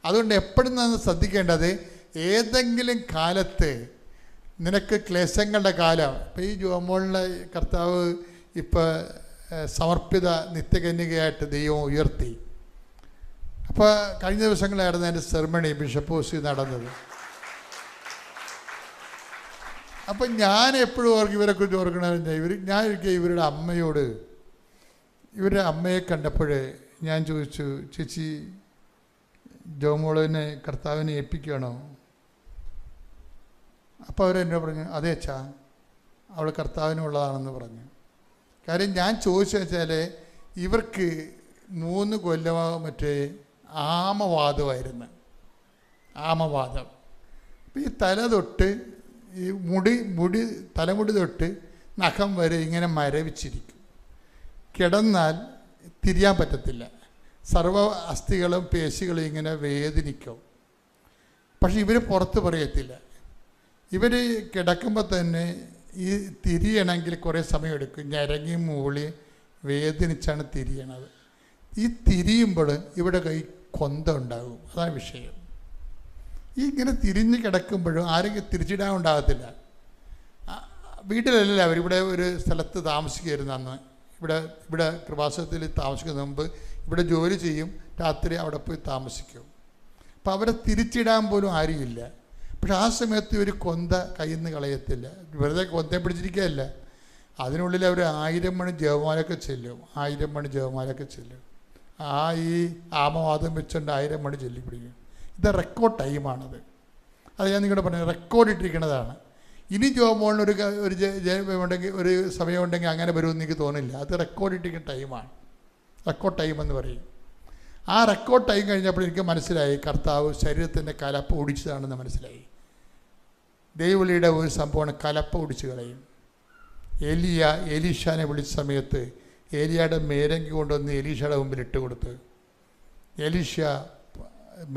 അതുകൊണ്ട് എപ്പോഴും നമ്മൾ ശ്രദ്ധിക്കേണ്ടത്, ഏതെങ്കിലും കാലത്ത് നിനക്ക് ക്ലേശങ്ങളുടെ കാലം, ഇപ്പം ഈ ജോമോളിനെ കർത്താവ് ഇപ്പോൾ സമർപ്പിത നിത്യകന്യകയായിട്ട് ദൈവം ഉയർത്തി. അപ്പോൾ കഴിഞ്ഞ ദിവസങ്ങളായിരുന്നു എൻ്റെ സെർമണി ബിഷപ്പ് ഹൗസിൽ നടന്നത്. അപ്പം ഞാൻ എപ്പോഴും ഇവരെക്കുറിച്ച് ഓർക്കണമെന്ന് ഞാൻ ഇവരുടെ അമ്മയോട്, ഇവരുടെ അമ്മയെ കണ്ടപ്പോൾ ഞാൻ ചോദിച്ചു, ചേച്ചി ജോമോളിനെ കർത്താവിനെ ഏൽപ്പിക്കുകയാണോ? അപ്പോൾ അവരെന്നോട് പറഞ്ഞു, അതേ അച്ഛാ, അവൾ കർത്താവിനുള്ളതാണെന്ന് പറഞ്ഞു. കാര്യം ഞാൻ ചോദിച്ചു വെച്ചാൽ ഇവർക്ക് 3 കൊല്ലമോ മറ്റേ ആമവാദമായിരുന്നു. ആമവാദം. അപ്പം ഈ തല തൊട്ട് ഈ തലമുടി തൊട്ട് നഖം വരെ ഇങ്ങനെ മരവിച്ചിരിക്കും. കിടന്നാൽ തിരിയാൻ പറ്റത്തില്ല. സർവ അസ്ഥികളും പേശികളും ഇങ്ങനെ വേദനിക്കും. പക്ഷെ ഇവർ പുറത്ത് പറയത്തില്ല. ഇവർ കിടക്കുമ്പോൾ തന്നെ ഈ തിരിയണമെങ്കിൽ കുറേ സമയമെടുക്കും. ഞരങ്ങി മൂളി വേദനിച്ചാണ് തിരിയണത്. ഈ തിരിയുമ്പോൾ ഇവിടെ കൈ കൊന്ത ഉണ്ടാകും. അതാണ് വിഷയം. ഈ ഇങ്ങനെ തിരിഞ്ഞ് കിടക്കുമ്പോഴും ആരെങ്കിലും തിരിച്ചിടാൻ ഉണ്ടാകത്തില്ല. വീട്ടിലല്ല, അവരിവിടെ ഒരു സ്ഥലത്ത് താമസിക്കുകയായിരുന്നു അന്ന്. ഇവിടെ കൃപാസനത്തിൽ താമസിക്കുന്ന മുമ്പ് ഇവിടെ ജോലി ചെയ്യും, രാത്രി അവിടെ പോയി താമസിക്കും. അപ്പോൾ അവരെ തിരിച്ചിടാൻ പോലും ആരുമില്ല. പക്ഷെ ആ സമയത്ത് ഒരു കൊന്ത കയ്യിൽ നിന്ന് കളയത്തില്ല. വെറുതെ കൊന്തയെ പിടിച്ചിരിക്കുകയല്ല, അതിനുള്ളിൽ അവർ 1000 മണി ജപമാലയൊക്കെ ചെല്ലും. 1000 മണി ജപമാലയൊക്കെ ചെല്ലും. ഈ ആമവാദം വെച്ചുകൊണ്ട് 1000 മണി ചൊല്ലിപ്പിടിക്കും. ഇത് റെക്കോർഡ് ടൈമാണത്. അത് ഞാൻ നിങ്ങളോട് പറഞ്ഞു, റെക്കോർഡ് ഇട്ടിരിക്കുന്നതാണ്. ഇനി ജോമോളിന് ഒരു സമയമുണ്ടെങ്കിൽ അങ്ങനെ വരുമെന്ന് എനിക്ക് തോന്നില്ല. അത് റെക്കോർഡ് ഇട്ടിരിക്കുന്ന ടൈമാണ്. റെക്കോർഡ് ടൈം എന്ന് പറയും. ആ റെക്കോർഡ് ടൈം കഴിഞ്ഞപ്പോൾ എനിക്ക് മനസ്സിലായി, കർത്താവ് ശരീരത്തിൻ്റെ കലപ്പ ഒടിച്ചതാണെന്ന് മനസ്സിലായി. ദൈവവിളിയുടെ ഒരു സംഭവമാണ് കലപ്പ ഒടിച്ച് കളയും. എലീഷാനെ വിളിച്ച സമയത്ത് ഏലിയയുടെ മേലങ്കി കൊണ്ടുവന്ന് എലീഷയുടെ മുമ്പിൽ ഇട്ട് കൊടുത്ത്, എലീഷ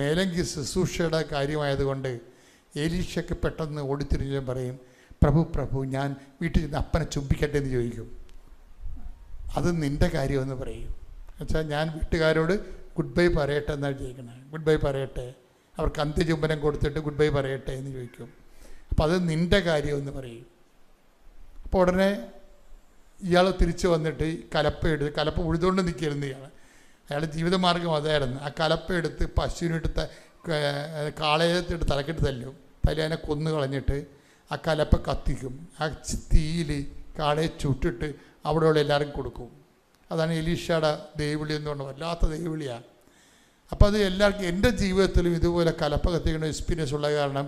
മേലങ്കി ശുശ്രൂഷയുടെ കാര്യമായതുകൊണ്ട് എലീഷയ്ക്ക് പെട്ടെന്ന് ഓടിത്തിരിഞ്ഞ് പറയും, പ്രഭു ഞാൻ വീട്ടിൽ നിന്ന് അപ്പനെ ചുംബിക്കട്ടെ എന്ന് ചോദിക്കും. അത് നിൻ്റെ കാര്യമെന്ന് പറയും. എന്നുവെച്ചാൽ ഞാൻ വീട്ടുകാരോട് ഗുഡ് ബൈ പറയട്ടെ എന്നാണ് ചോദിക്കണേ. ഗുഡ് ബൈ പറയട്ടെ, അവർക്ക് അന്ത്യചുംബനം കൊടുത്തിട്ട് ഗുഡ് ബൈ പറയട്ടെ എന്ന് ചോദിക്കും. അപ്പോൾ അത് നിൻ്റെ കാര്യമെന്ന് പറയും. അപ്പോൾ ഉടനെ ഇയാൾ തിരിച്ച് വന്നിട്ട് കലപ്പ ഉഴുതുകൊണ്ട് നിൽക്കിയിരുന്നു ഇയാൾ. അയാളുടെ ജീവിതമാർഗം അതായിരുന്നു. ആ കലപ്പ എടുത്ത് പശുവിനിട്ട് കാളയത്തിട്ട് തലക്കിട്ട് തല്ലും. തലേനെ കൊന്നു കളഞ്ഞിട്ട് ആ കലപ്പ കത്തിക്കും. ആ തീയിൽ കാളയെ ചുട്ടിട്ട് അവിടെയുള്ള എല്ലാവരും കൊടുക്കും. അതാണ് എലീഷയുടെ ദൈവവിളി എന്ന് പറഞ്ഞത്. വല്ലാത്ത ദൈവവിളിയാണ്. അപ്പോൾ അത് എല്ലാവർക്കും, എൻ്റെ ജീവിതത്തിലും ഇതുപോലെ കലപ്പ കത്തിക്കുന്ന എക്സ്പീരിയൻസ് ഉള്ള കാരണം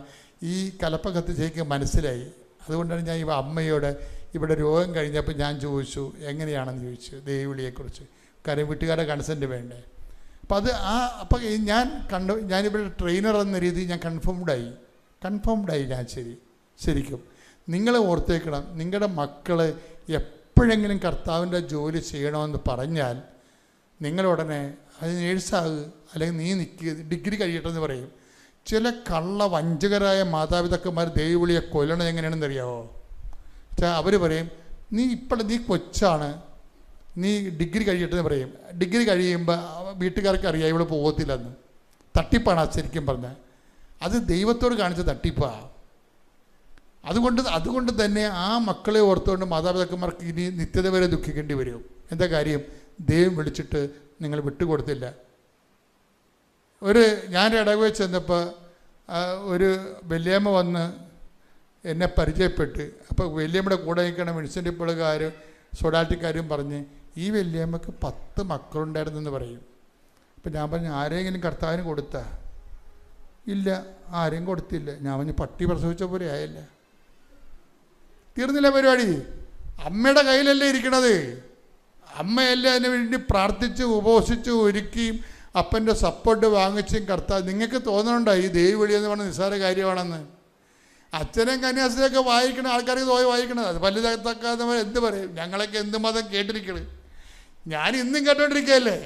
ഈ കലപ്പ കത്തിച്ചേക്ക് മനസ്സിലായി. അതുകൊണ്ടാണ് ഞാൻ അമ്മയോട് ഇവിടെ രോഗം കഴിഞ്ഞപ്പോൾ ഞാൻ ചോദിച്ചു എങ്ങനെയാണെന്ന് ചോദിച്ചു ദൈവവിളിയെക്കുറിച്ച്. കാര്യം വീട്ടുകാരുടെ കൺസെൻറ്റ് വേണ്ടേ. അപ്പോൾ അപ്പോൾ ഞാനിവിടെ ട്രെയിനർ എന്ന രീതിയിൽ ഞാൻ കൺഫേംഡായി ഞാൻ ശരിക്കും. നിങ്ങൾ ഓർത്തേക്കണം, നിങ്ങളുടെ മക്കൾ എപ്പോഴെങ്കിലും കർത്താവിൻ്റെ ജോലി ചെയ്യണമെന്ന് പറഞ്ഞാൽ നിങ്ങളുടനെ അത് നേഴ്സാകുക, അല്ലെങ്കിൽ നീ നിൽക്കുക, ഡിഗ്രി കഴിയട്ടെന്ന് പറയും. ചില വഞ്ചകരായ മാതാപിതാക്കന്മാർ ദൈവവിളിയെ കൊല്ലണത് എങ്ങനെയാണെന്ന് അറിയാമോ? അവർ പറയും, നീ കൊച്ചാണ്, നീ ഡിഗ്രി കഴിയട്ടെന്ന് പറയും. ഡിഗ്രി കഴിയുമ്പോൾ വീട്ടുകാർക്ക് അറിയാം ഇവിടെ പോകത്തില്ലെന്ന്. തട്ടിപ്പാണ് ശരിക്കും പറഞ്ഞാൽ. അത് ദൈവത്തോട് കാണിച്ച തട്ടിപ്പാണ്. അതുകൊണ്ട് തന്നെ ആ മക്കളെ ഓർത്തുകൊണ്ട് മാതാപിതാക്കന്മാർക്ക് ഇനി നിത്യത വരെ ദുഃഖിക്കേണ്ടി വരും. എന്താ കാര്യം? ദൈവം വിളിച്ചിട്ട് നിങ്ങൾ വിട്ടുകൊടുത്തില്ല. ഞാൻ ഇടവയിൽ ചെന്നപ്പോൾ ഒരു വല്യമ്മ വന്ന് എന്നെ പരിചയപ്പെട്ട്. അപ്പോൾ വല്യമ്മയുടെ കൂടെ നിൽക്കണ മുനിസിപ്പലുകാരും സൊഡാറ്റിക്കാരും പറഞ്ഞ് ഈ വല്യമ്മക്ക് 10 മക്കളുണ്ടായിരുന്നെന്ന് പറയും. അപ്പം ഞാൻ പറഞ്ഞു, ആരെങ്കിലും കർത്താവിന് കൊടുത്താ? ഇല്ല, ആരെയും കൊടുത്തില്ല. ഞാൻ പറഞ്ഞു, പട്ടി പ്രസവിച്ച പോലെ ആയല്ല. തീർന്നില്ല പരിപാടി. അമ്മയുടെ കയ്യിലല്ലേ ഇരിക്കണത്. അമ്മയല്ലേ അതിന് വേണ്ടി പ്രാർത്ഥിച്ച് ഉപവസിച്ച് ഒരുക്കിയും അപ്പൻ്റെ സപ്പോർട്ട് വാങ്ങിച്ചും കർത്താവ്. നിങ്ങൾക്ക് തോന്നുന്നുണ്ടോ ഈ ദൈവവിളി എന്ന് പറഞ്ഞാൽ നിസ്സാര കാര്യമാണെന്ന്? അച്ഛനെയും കന്യാസ്ത്രീയൊക്കെ വായിക്കണ ആൾക്കാർക്ക് തോന്നി വായിക്കണത്. അത് വലുതാക്കാതെ എന്ത് പറയും? ഞങ്ങളൊക്കെ എന്ത് മതം കേട്ടിരിക്കണത്? ഞാൻ ഇന്നും കേട്ടോണ്ടിരിക്കുകയല്ലേ.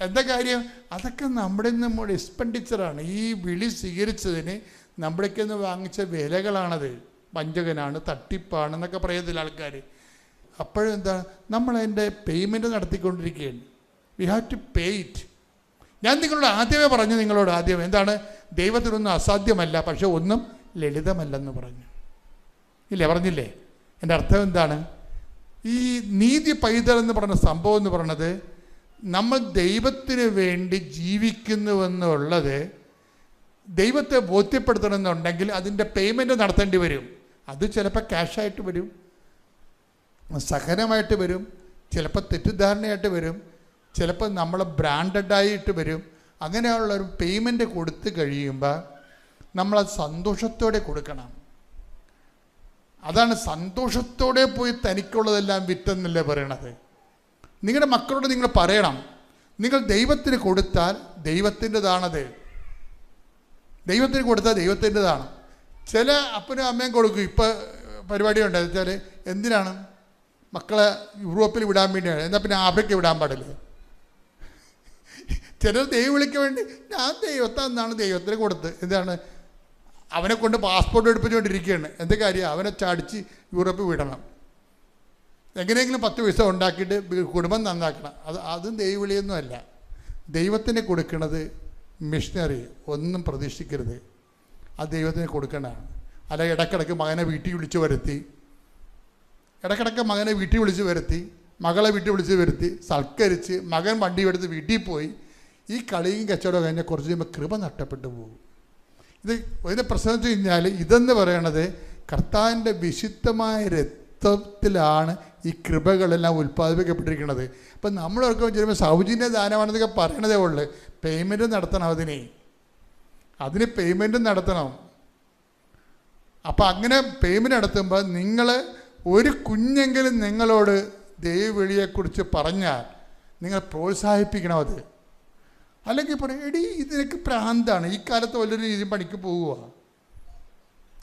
എന്താ കാര്യം? അതൊക്കെ നമ്മുടെ എക്സ്പെൻഡിച്ചറാണ്. ഈ വിളി സ്വീകരിച്ചതിന് നമ്മുടെയൊക്കെ ഒന്ന് വാങ്ങിച്ച വിലകളാണത്. വഞ്ചകനാണ്, തട്ടിപ്പാണ് എന്നൊക്കെ പറയത്തില്ല ആൾക്കാർ. അപ്പോഴെന്താ, നമ്മളതിൻ്റെ പേയ്മെൻറ്റ് നടത്തിക്കൊണ്ടിരിക്കുകയാണ്. We have to pay it. ഞാൻ നിങ്ങളോട് ആദ്യമേ പറഞ്ഞു, നിങ്ങളോട് ആദ്യം എന്താണ്, ദൈവത്തിനൊന്നും അസാധ്യമല്ല, പക്ഷെ ഒന്നും ലളിതമല്ലെന്ന് പറഞ്ഞു. ഇല്ലേ, പറഞ്ഞില്ലേ? എൻ്റെ അർത്ഥം എന്താണ്? ഈ നീതി പൈതൽ എന്ന് പറഞ്ഞ സംഭവം എന്ന് പറയുന്നത്, നമ്മൾ ദൈവത്തിന് വേണ്ടി ജീവിക്കുന്നുവെന്നുള്ളത് ദൈവത്തെ ബോധ്യപ്പെടുത്തണമെന്നുണ്ടെങ്കിൽ അതിൻ്റെ പേയ്മെൻറ്റ് നടത്തേണ്ടി വരും. അത് ചിലപ്പോൾ ക്യാഷായിട്ട് വരും, സഹനമായിട്ട് വരും, ചിലപ്പോൾ തെറ്റിദ്ധാരണയായിട്ട് വരും, ചിലപ്പോൾ നമ്മൾ ബ്രാൻഡഡായിട്ട് വരും. അങ്ങനെയുള്ളൊരു പേയ്മെൻറ്റ് കൊടുത്തു കഴിയുമ്പോൾ നമ്മളത് സന്തോഷത്തോടെ കൊടുക്കണം. അതാണ് സന്തോഷത്തോടെ പോയി തനിക്കുള്ളതെല്ലാം വിറ്റെന്നല്ലേ പറയണത്. നിങ്ങളുടെ മക്കളോട് നിങ്ങൾ പറയണം, നിങ്ങൾ ദൈവത്തിന് കൊടുത്താൽ ദൈവത്തിൻ്റെതാണത്. ദൈവത്തിന് കൊടുത്താൽ ദൈവത്തിൻ്റെതാണ്. ചില അപ്പനും അമ്മയും കൊടുക്കും. ഇപ്പോൾ പരിപാടിയുണ്ട് വെച്ചാൽ, എന്തിനാണ് മക്കളെ യൂറോപ്പിൽ വിടാൻ വേണ്ടിയാണ്, എന്നാൽ പിന്നെ ആഫ്രിക്ക വിടാൻ പാടില്ല. ചിലർ ദൈവം വിളിക്കാൻ വേണ്ടി, ഞാൻ ദൈവത്താന്നാണ് ദൈവത്തിന് കൊടുത്ത്, എന്താണ് അവനെ കൊണ്ട് പാസ്പോർട്ട് എടുപ്പിച്ചുകൊണ്ടിരിക്കുകയാണ്. എന്ത് കാര്യം, അവനെ ചാടിച്ച് യൂറോപ്പിൽ വിടണം, എങ്ങനെയെങ്കിലും 10 പൈസ ഉണ്ടാക്കിയിട്ട് കുടുംബം നന്നാക്കണം. അതും ദൈവവിളിയൊന്നുമല്ല. ദൈവത്തിന് കൊടുക്കുന്നത് മിഷനറി ഒന്നും പ്രതീക്ഷിക്കരുത്, അത് ദൈവത്തിന് കൊടുക്കേണ്ടതാണ്. അല്ല ഇടയ്ക്കിടയ്ക്ക് മകനെ വീട്ടിൽ വിളിച്ച് വരുത്തി, മകളെ വീട്ടിൽ വിളിച്ച് വരുത്തി സൽക്കരിച്ച് മകൻ വണ്ടി എടുത്ത് വീട്ടിൽ പോയി ഈ കളിയും കച്ചവടം കഴിഞ്ഞാൽ കുറച്ച് കഴിയുമ്പോൾ കൃപ നഷ്ടപ്പെട്ടു പോകും. ഇതിൻ്റെ പ്രശ്നം വെച്ച് കഴിഞ്ഞാൽ, ഇതെന്ന് പറയണത് കർത്താവിൻ്റെ വിശുദ്ധമായ രക്തത്തിലാണ് ഈ കൃപകളെല്ലാം ഉൽപ്പാദിപ്പിക്കപ്പെട്ടിരിക്കുന്നത്. അപ്പം നമ്മളൊക്കെ ചിലപ്പോൾ സൗജന്യ ദാനമാണെന്നൊക്കെ പറയണതേ ഉള്ളൂ. പേയ്മെൻറ്റ് നടത്തണം, അതിന് പേയ്മെൻറ്റും നടത്തണം. അപ്പം അങ്ങനെ പേയ്മെൻറ്റ് നടത്തുമ്പോൾ നിങ്ങൾ ഒരു കുഞ്ഞെങ്കിലും നിങ്ങളോട് ദൈവവിളിയെക്കുറിച്ച് പറഞ്ഞാൽ നിങ്ങൾ പ്രോത്സാഹിപ്പിക്കണം അത്. അല്ലെങ്കിൽ പറയും, എടി ഇതിനൊക്കെ പ്രാന്താണ്, ഈ കാലത്ത് വലിയൊരു രീതി പണിക്ക് പോവുക,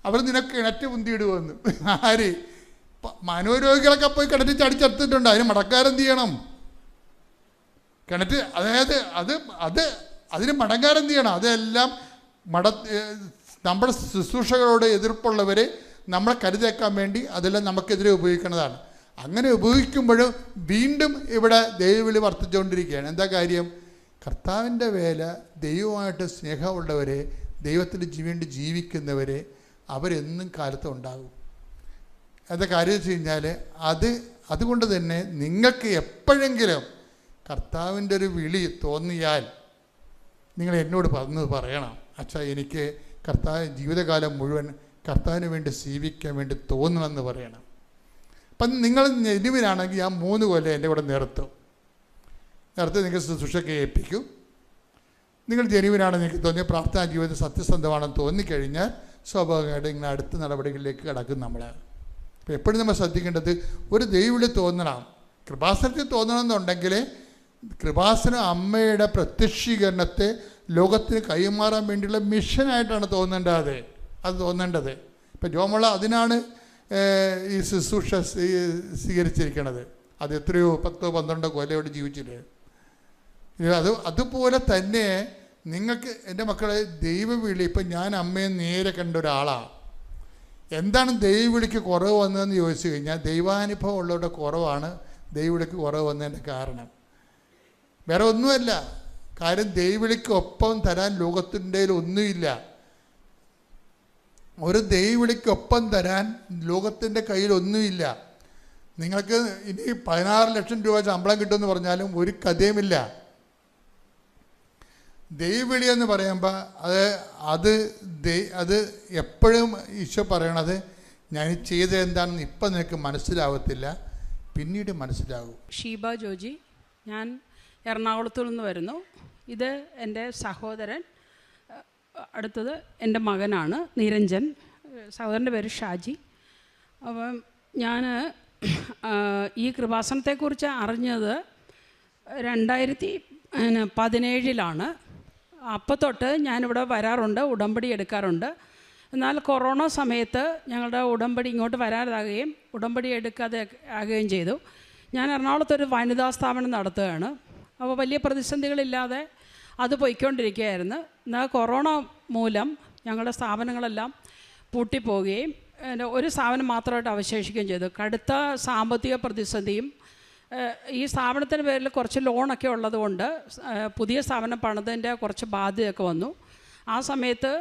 അവർ നിനക്ക് കിണറ്റ് മുന്തിയിടുമെന്ന്. ആര്? മനോരോഗികളൊക്കെ പോയി കിണറ്റ് ചടിച്ചെടുത്തിട്ടുണ്ട്, അതിന് മടക്കാരെന്ത് ചെയ്യണം? കിണറ്റ്, അതായത് അതിന് മടങ്ങാരെന്ത് ചെയ്യണം? അതെല്ലാം നമ്മുടെ ശുശ്രൂഷകളോട് എതിർപ്പുള്ളവരെ നമ്മളെ കരുതേക്കാൻ വേണ്ടി അതെല്ലാം നമുക്കെതിരെ ഉപയോഗിക്കുന്നതാണ്. അങ്ങനെ ഉപയോഗിക്കുമ്പോഴും വീണ്ടും ഇവിടെ ദൈവവിളി വർദ്ധിച്ചുകൊണ്ടിരിക്കുകയാണ്. എന്താ കാര്യം? കർത്താവിൻ്റെ വേല, ദൈവമായിട്ട് സ്നേഹമുള്ളവരെ, ദൈവത്തിന് വേണ്ടി ജീവിക്കുന്നവരെ അവരെന്നും കാലത്ത് ഉണ്ടാകും. എന്താ കാര്യം വെച്ച് കഴിഞ്ഞാൽ, അതുകൊണ്ട് തന്നെ നിങ്ങൾക്ക് എപ്പോഴെങ്കിലും കർത്താവിൻ്റെ ഒരു വിളി തോന്നിയാൽ നിങ്ങൾ എന്നോട് പറയണം, അച്ഛാ എനിക്ക് ജീവിതകാലം മുഴുവൻ കർത്താവിന് വേണ്ടി ജീവിക്കാൻ വേണ്ടി തോന്നണമെന്ന് പറയണം. അപ്പം നിങ്ങൾ ജെനുവിനാണെങ്കിൽ ഞാൻ 3 കൊല്ലം എൻ്റെ കൂടെ നിർത്തി നിങ്ങൾ ശുശ്രൂഷയ്ക്ക് ഏൽപ്പിക്കും. നിങ്ങൾ ജെനുവിനാണെന്ന് എനിക്ക് തോന്നിയ പ്രാർത്ഥനാ ജീവിതം സത്യസന്ധമാണെന്ന് തോന്നിക്കഴിഞ്ഞാൽ സ്വാഭാവികമായിട്ട് ഇങ്ങനെ അടുത്ത നടപടികളിലേക്ക് കടക്കും നമ്മൾ. അപ്പോൾ എപ്പോഴും നമ്മൾ ശ്രദ്ധിക്കേണ്ടത്, ഒരു ദൈവവിളി തോന്നണം. കൃപാസനത്തിൽ തോന്നണമെന്നുണ്ടെങ്കിൽ കൃപാസനം അമ്മയുടെ പ്രത്യക്ഷീകരണത്തെ ലോകത്തിന് കൈമാറാൻ വേണ്ടിയുള്ള മിഷനായിട്ടാണ് തോന്നേണ്ടത്. ഇപ്പം ജോമോള അതിനാണ് ഈ ശുശ്രൂഷ സ്വീകരിച്ചിരിക്കുന്നത്. അത് എത്രയോ 10-12 കൊല്ലയോട് ജീവിച്ചില്ലേ. അതുപോലെ തന്നെ നിങ്ങൾക്ക് എൻ്റെ മക്കളെ ദൈവവിളി, ഇപ്പം ഞാൻ അമ്മയെ നേരെ കണ്ട ഒരാളാണ്. എന്താണ് ദൈവവിളിക്ക് കുറവ് വന്നതെന്ന് ചോദിച്ചു കഴിഞ്ഞാൽ, ദൈവാനുഭവം ഉള്ളവരുടെ കുറവാണ് ദൈവവിളിക്ക് കുറവ് വന്നതിൻ്റെ കാരണം. വേറെ ഒന്നുമല്ല. കാര്യം ദൈവവിളിക്ക് ഒപ്പം തരാൻ ലോകത്തിൻ്റെ ഒന്നുമില്ല. ഒരു ദൈവവിളിക്കൊപ്പം തരാൻ ലോകത്തിൻ്റെ കയ്യിലൊന്നുമില്ല. നിങ്ങൾക്ക് ഇനി 16 ലക്ഷം രൂപ ശമ്പളം കിട്ടുമെന്ന് പറഞ്ഞാലും ഒരു കഥയുമില്ല. ദൈവവിളി എന്ന് പറയുമ്പോൾ അത് എപ്പോഴും ഈശോ പറയണത്, ഞാൻ ചെയ്തത് എന്താണെന്ന് ഇപ്പം നിനക്ക് മനസ്സിലാവത്തില്ല, പിന്നീട് മനസ്സിലാകും. ഷീബ ജോജി, ഞാൻ എറണാകുളത്തു നിന്ന് വരുന്നു. ഇത് എൻ്റെ സഹോദരൻ, അടുത്തത് എൻ്റെ മകനാണ് നിരഞ്ജൻ, സഹോദരൻ്റെ പേര് ഷാജി. അപ്പം ഞാൻ ഈ കൃപാസനത്തെക്കുറിച്ച് അറിഞ്ഞത് 2017 അപ്പം തൊട്ട് ഞാനിവിടെ വരാറുണ്ട്, ഉടമ്പടി എടുക്കാറുണ്ട്. എന്നാൽ കൊറോണ സമയത്ത് ഞങ്ങളുടെ ഉടമ്പടി ഇങ്ങോട്ട് വരാതാകുകയും ഉടമ്പടി എടുക്കാതെ ആകുകയും ചെയ്തു. ഞാൻ എറണാകുളത്തൊരു വനിതാ സ്ഥാപനം നടത്തുകയാണ്. അപ്പോൾ വലിയ പ്രതിസന്ധികളില്ലാതെ അത് പോയിക്കൊണ്ടിരിക്കുകയായിരുന്നു. എന്നാൽ കൊറോണ മൂലം ഞങ്ങളുടെ സ്ഥാപനങ്ങളെല്ലാം പൂട്ടിപ്പോവുകയും ഒരു സ്ഥാപനം മാത്രമായിട്ട് അവശേഷിക്കുകയും ചെയ്തു. കടുത്ത സാമ്പത്തിക പ്രതിസന്ധിയും ഈ സ്ഥാപനത്തിൻ്റെ പേരിൽ കുറച്ച് ലോണൊക്കെ ഉള്ളതുകൊണ്ട് പുതിയ സ്ഥാപനം പണിതിൻ്റെ കുറച്ച് ബാധ്യതയൊക്കെ വന്നു. ആ സമയത്ത്